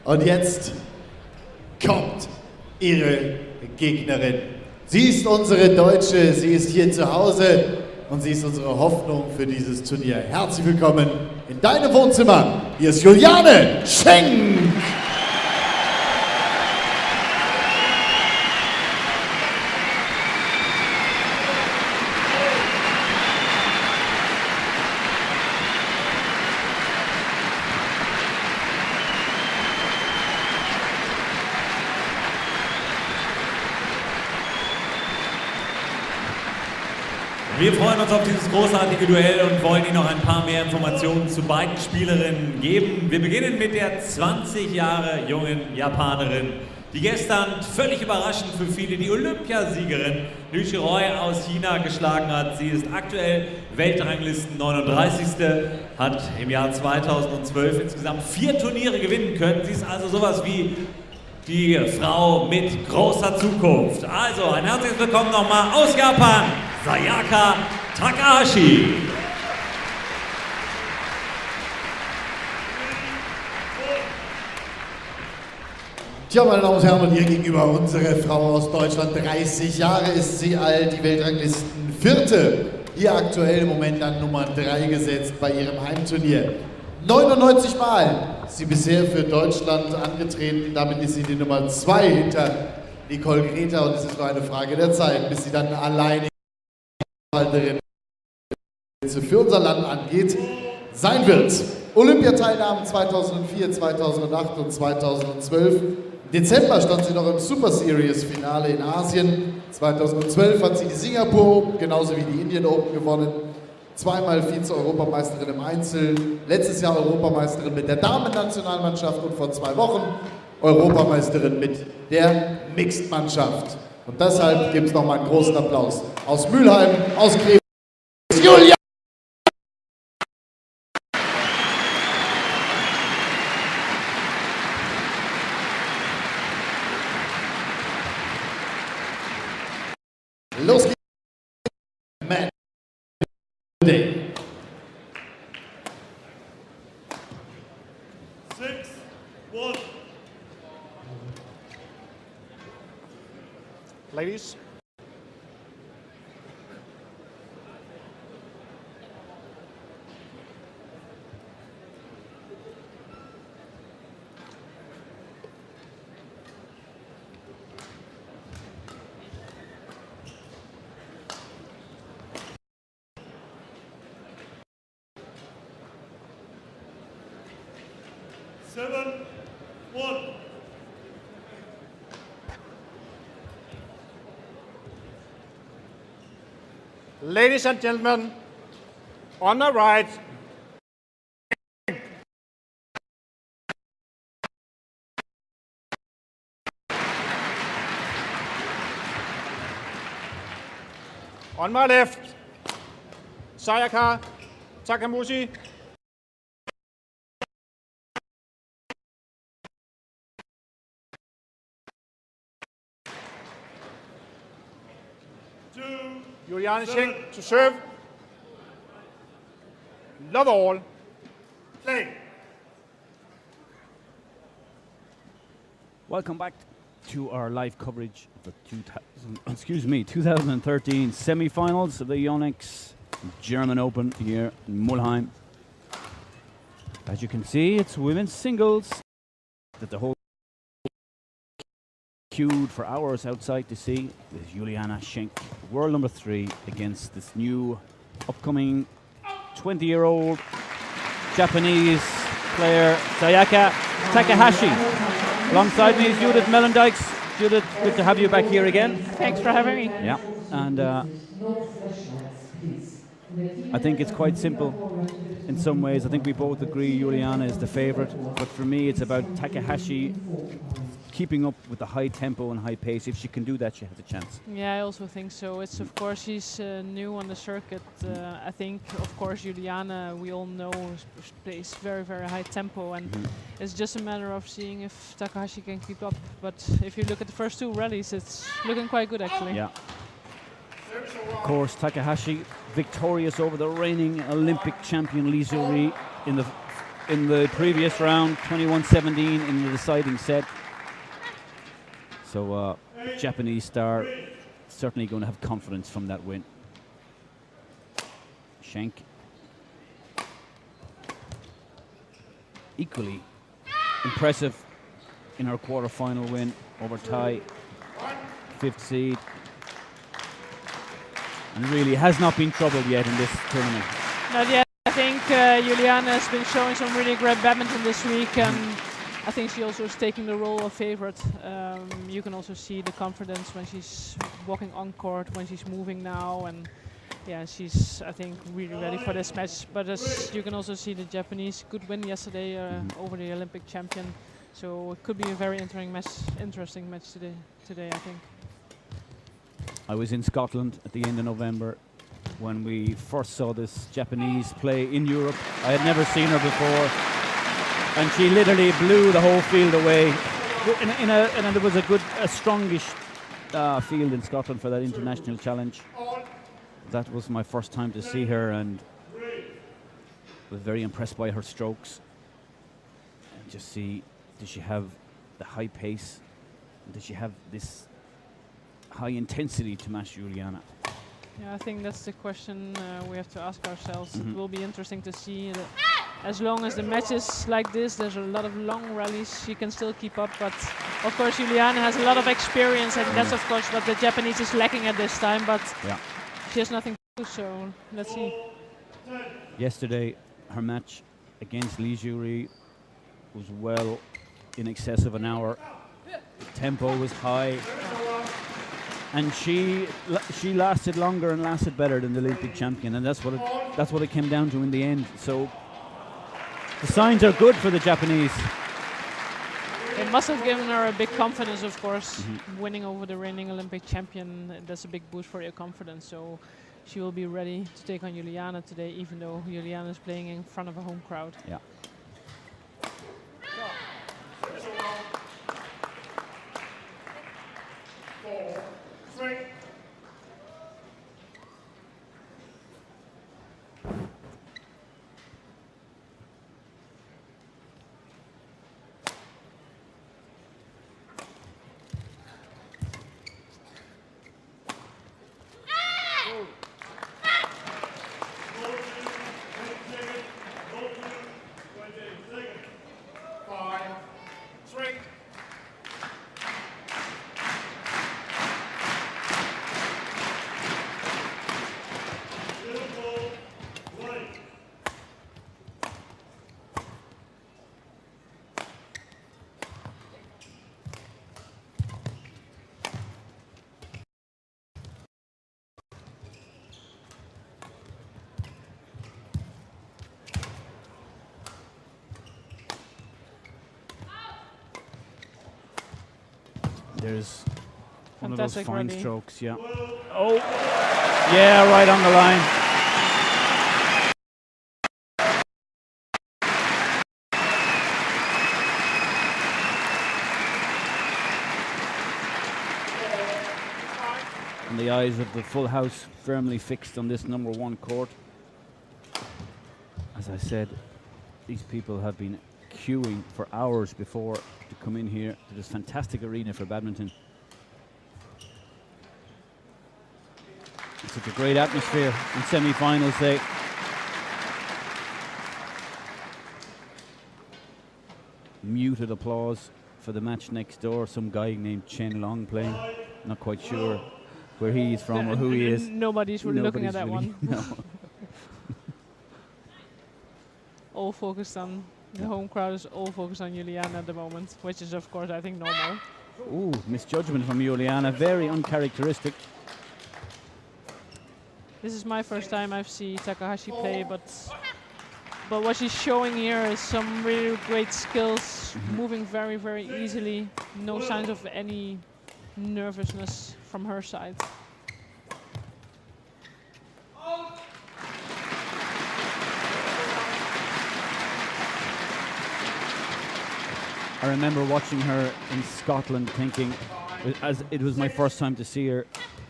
Und jetzt kommt ihre Gegnerin. Sie ist unsere Deutsche, sie ist hier zu Hause und sie ist unsere Hoffnung für dieses Turnier. Herzlich willkommen in deinem Wohnzimmer. Hier ist Juliane SCHENK. Wir freuen uns auf dieses großartige Duell und wollen Ihnen noch ein paar mehr Informationen zu beiden Spielerinnen geben. Wir beginnen mit der 20 Jahre jungen Japanerin, die gestern völlig überraschend für viele die Olympiasiegerin Liu Shiroy aus China geschlagen hat. Sie ist aktuell Weltranglisten 39. Hat im Jahr 2012 insgesamt 4 Turniere gewinnen können. Sie ist also sowas wie die Frau mit großer Zukunft. Also ein herzliches Willkommen nochmal aus Japan, Sayaka Takahashi. Tja, meine Damen und Herren, und hier gegenüber unsere Frau aus Deutschland, 30 Jahre ist sie alt, die Weltranglisten Vierte. Hier aktuell im Moment an Nummer 3 gesetzt bei ihrem Heimturnier. 99 Mal ist sie bisher für Deutschland angetreten, damit ist sie die Nummer 2 hinter Nicole Greta und es ist nur eine Frage der Zeit, bis sie dann alleine für unser Land angeht, sein wird. Olympiateilnahmen 2004, 2008 und 2012. Im Dezember stand sie noch im Super Series Finale in Asien. 2012 hat sie die Singapur Open, genauso wie die Indien Open gewonnen. Zweimal Vize-Europameisterin im Einzel, letztes Jahr Europameisterin mit der Damen-Nationalmannschaft und vor 2 Wochen Europameisterin mit der Mixed-Mannschaft. Und deshalb gibt es nochmal einen großen Applaus aus Mülheim, aus Krefeld. Juliane! Los geht's! Man. Day. 6-1. Ladies. Ladies and gentlemen, on the right, on my left, Sayaka Takahashi. Juliane SCHENK to serve. Love all. Play. Welcome back to our live coverage of the 2013 semi-finals of the Yonex German Open here in Mulheim. As you can see, it's women's singles that the whole queued for hours outside to see. This is Juliane SCHENK, world number 3, against this new upcoming 20-year-old Japanese player Sayaka Takahashi. Alongside me is Judith Mellendijks. Judith, good to have you back here again. Thanks for having me. Yeah, and I think it's quite simple in some ways. I think we both agree Juliana is the favorite, but for me it's about Takahashi keeping up with the high tempo and high pace. If she can do that, she has a chance. Yeah, I also think so. It's of course she's new on the circuit. I think of course Juliana, we all know, plays very high tempo, and it's just a matter of seeing if Takahashi can keep up. But if you look at the first 2 rallies, it's looking quite good actually. Yeah. Of course, Takahashi victorious over the reigning Olympic champion Lee Zuri in the in the previous round, 21-17 in the deciding set. So Japanese star certainly going to have confidence from that win. SCHENK. Equally impressive in her quarter-final win over Thai, 5th seed. And really has not been troubled yet in this tournament. Not yet. I think Juliane has been showing some really great badminton this week, and I think she also is taking the role of favorite. You can also see the confidence when she's walking on court, when she's moving now, and yeah, she's, I think, really ready for this match. But as you can also see, the Japanese good win yesterday over the Olympic champion, so it could be a very interesting match today, I think. I was in Scotland at the end of November when we first saw this Japanese play in Europe. I had never seen her before, and she literally blew the whole field away. And there was a strongish field in Scotland for that international challenge. That was my first time to see her, and was very impressed by her strokes. And just see, does she have the high pace? Does she have this high intensity to match Juliane? Yeah, I think that's the question we have to ask ourselves. It will be interesting to see that as long as the match is like this, there's a lot of long rallies, she can still keep up. But of course, Juliane has a lot of experience, and that's of course what the Japanese is lacking at this time. But she has nothing to do, so let's see. Yesterday, her match against Li Juri was well in excess of an hour. The tempo was high, and she lasted longer and lasted better than the Olympic champion, and that's what it came down to in the end. So the signs are good for the Japanese. It must have given her a big confidence, of course. Winning over the reigning Olympic champion, that's a big boost for your confidence. So she will be ready to take on Juliane today, even though Juliane is playing in front of a home crowd. Yeah. There's one of those Fantastic fine rally. strokes, yeah. Oh, yeah, right on the line. And the eyes of the full house firmly fixed on this #1 court. As I said, these people have been queuing for hours before to come in here to this fantastic arena for badminton. It's such a great atmosphere in semi-finals day. Muted applause for the match next door. Some guy named Chen Long playing. Not quite sure where he's from or who he is. Nobody's really looking at that really, one. No. All focused on the home crowd is all focused on Juliane at the moment, which is of course I think normal. Ooh, misjudgment from Juliane, very uncharacteristic. This is my first time I've seen Takahashi play, but what she's showing here is some really great skills, moving very, very easily. No signs of any nervousness from her side. I remember watching her in Scotland thinking, as it was my first time to see her,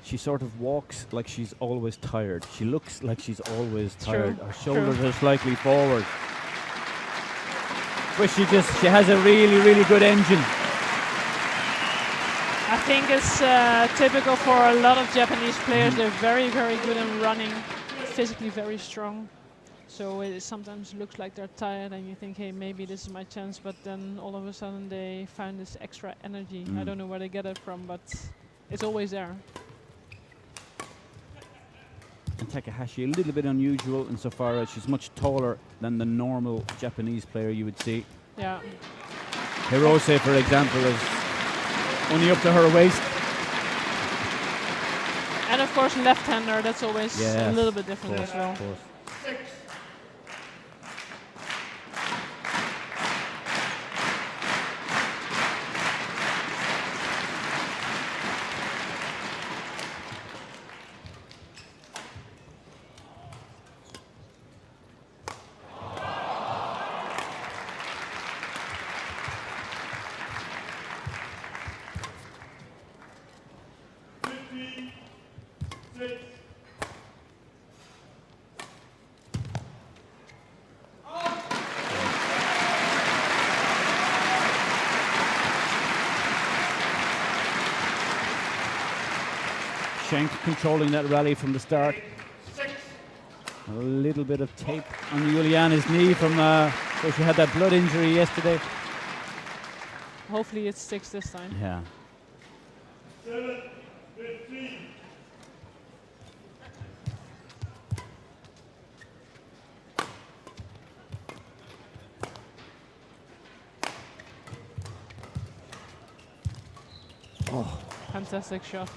she sort of walks like she's always tired. She looks like she's always tired. Her shoulders are slightly forward. but she has a really good engine. I think it's typical for a lot of Japanese players. They're very good in running, physically very strong. So it sometimes looks like they're tired and you think, hey, maybe this is my chance, but then all of a sudden they find this extra energy. I don't know where they get it from, but it's always there. And Takahashi, a little bit unusual insofar as she's much taller than the normal Japanese player you would see. Yeah. Hirose, for example, is only up to her waist. And of course, left-hander, that's always a little bit different as well. Of course. Schenk controlling that rally from the start. A little bit of tape on Juliane's knee from where she had that blood injury yesterday. Hopefully it sticks this time. Yeah. 7-15. Fantastic shot.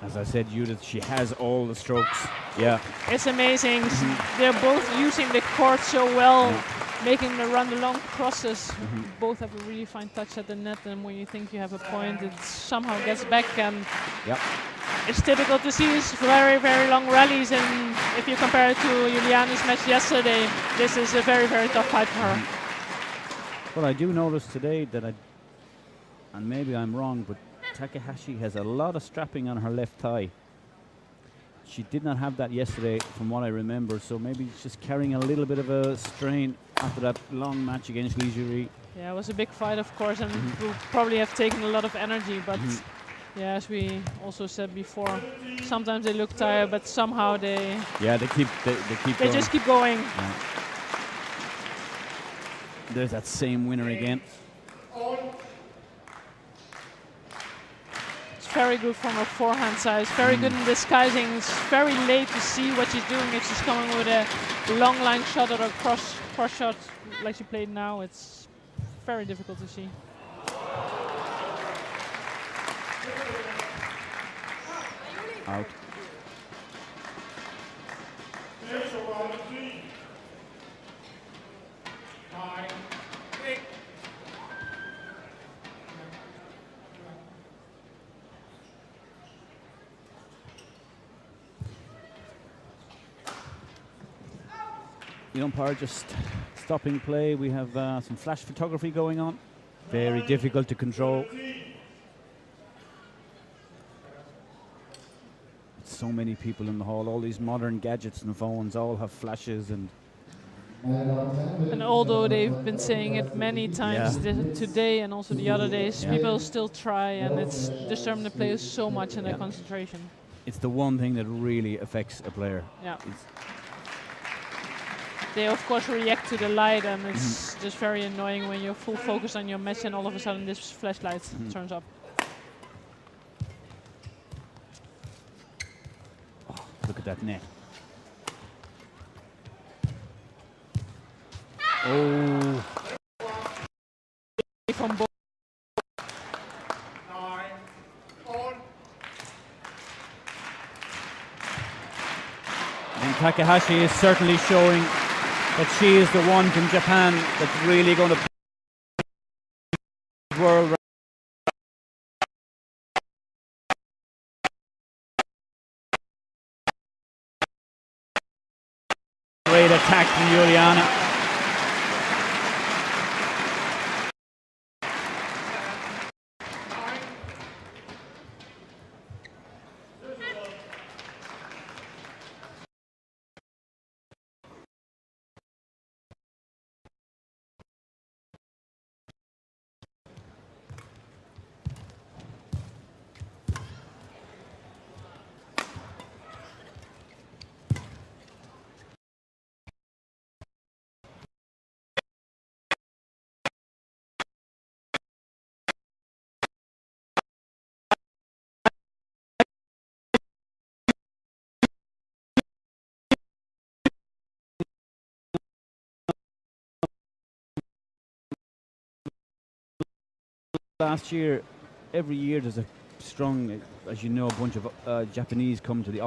As I said, Judith, she has all the strokes. Yeah. It's amazing. They're both using the court so well, making the run the long crosses. Both have a really fine touch at the net, and when you think you have a point, it somehow gets back. And it's typical to see these very long rallies. And if you compare it to Juliane's match yesterday, this is a very tough fight for her. But I do notice today that and maybe I'm wrong, but Takahashi has a lot of strapping on her left thigh. She did not have that yesterday from what I remember, so maybe she's just carrying a little bit of a strain after that long match against Lee Jury. Yeah, it was a big fight, of course, and will probably have taken a lot of energy, but yeah, as we also said before, sometimes they look tired, but somehow they keep going. just keep going. Yeah. There's that same winner again. Very good from her forehand side. Very good in disguising. It's very late to see what she's doing. If she's coming with a long line shot or a cross shot like she played now, it's very difficult to see. Out. The umpire just stopping play. We have some flash photography going on. Very difficult to control. So many people in the hall. All these modern gadgets and phones all have flashes and. And although they've been saying it many times today and also the other days, people still try, and it's disturbing the players so much in their concentration. It's the one thing that really affects a player. Yeah. They of course react to the light, and it's just very annoying when you're full focus on your match and all of a sudden this flashlight turns up. Oh, look at that net. Oh. From both. And Takahashi is certainly showing that she is the one from Japan that's really going to world. Great attack from Juliane. last year, every year there's a strong, as you know, a bunch of Japanese come to the